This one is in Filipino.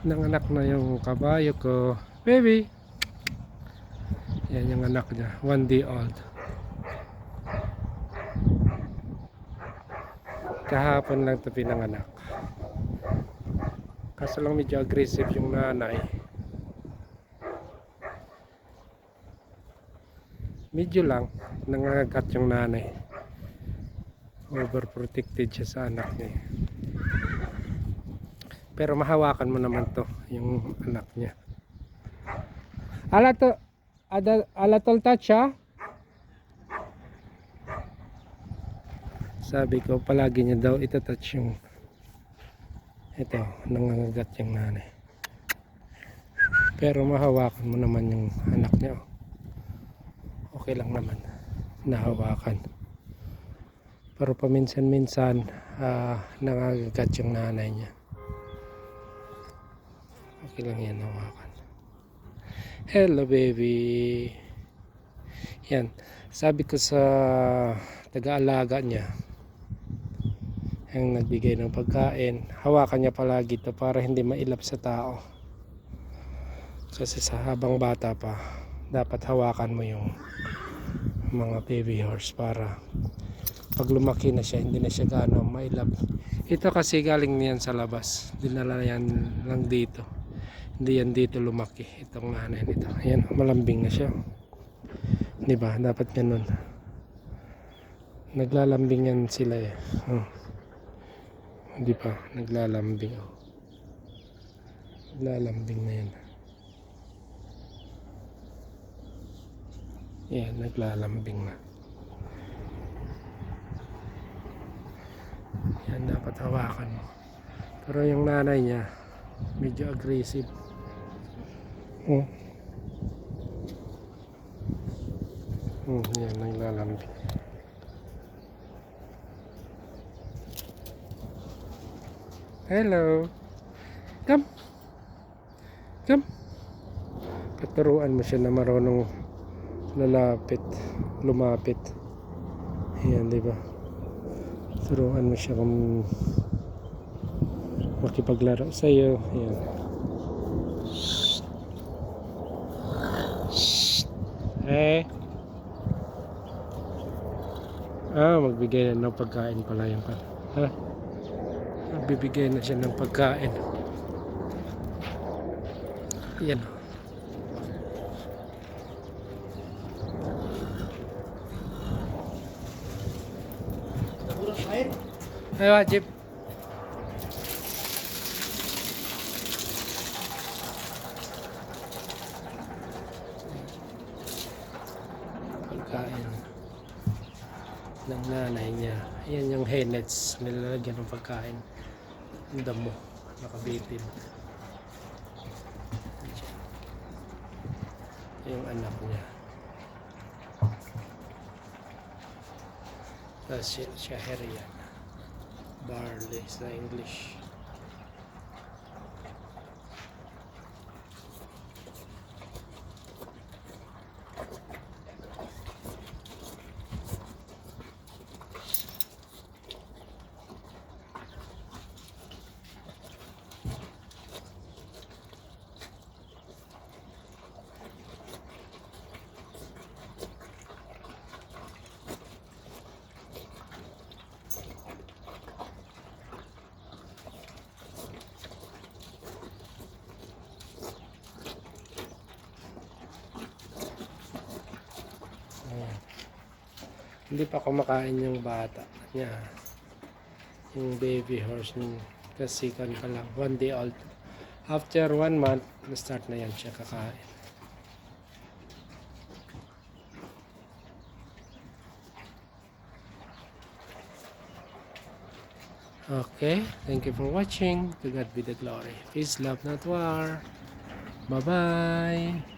Nanganak na yung kabayo ko. Baby! Yan yung anak niya. 1 day old. Kahapon lang ito pinanganak. Kaso lang medyo aggressive yung nanay. Medyo lang. Nangangagat yung nanay. Overprotected siya sa anak niya. Pero mahawakan mo naman to yung anak niya. Alatol touch ha? Sabi ko palagi niya daw itatouch yung ito, nangangagat yung nanay. Pero mahawakan mo naman yung anak niya. Okay lang naman nahawakan. Pero paminsan-minsan nangangagat yung nanay niya. Okay lang yan hawakan. Hello baby. Yan. Sabi ko sa taga-alaga niya yung nagbigay ng pagkain, hawakan niya palagi ito para hindi mailap sa tao. Kasi sa habang bata pa, dapat hawakan mo yung mga baby horse para pag lumaki na siya, hindi na siya gaano mailap. Ito kasi galing niyan sa labas. Dinala yan lang dito. Hindi yan dito lumaki. Itong nanay nito. Ayan, malambing na siya. Diba? Dapat ganun. Naglalambing yan sila eh. Hindi pa, naglalambing. Naglalambing na yan. Yan, naglalambing na. Yan, dapat hawakan mo. Pero yung nanay niya, medyo aggressive. Yan, naglalambing. Hello. Come. Come. Paturuan mo siya na marunong lumapit. Ayan, di ba? Turuan mo siya kung makipaglaro sa iyo. Ayan. Shh. Magbigay na ng pagkain pala yan pa. Ha? Bibigay na siya ng pagkain. Yan. Ay, wajib. Pagkain ng nanay niya. Yan yung hay nets. Nilalagyan ng pagkain. Ang damo. Nakabitin. Yung anak niya. Tapos shaherian. Barley sa English. Hindi pa kumakain yung bata niya, yung baby horse niya, kasi kan pa lang 1 day old. After 1 month na-start na yan siya kakain. Okay, thank you for watching. To God be the glory. Peace, love, not war. Bye bye.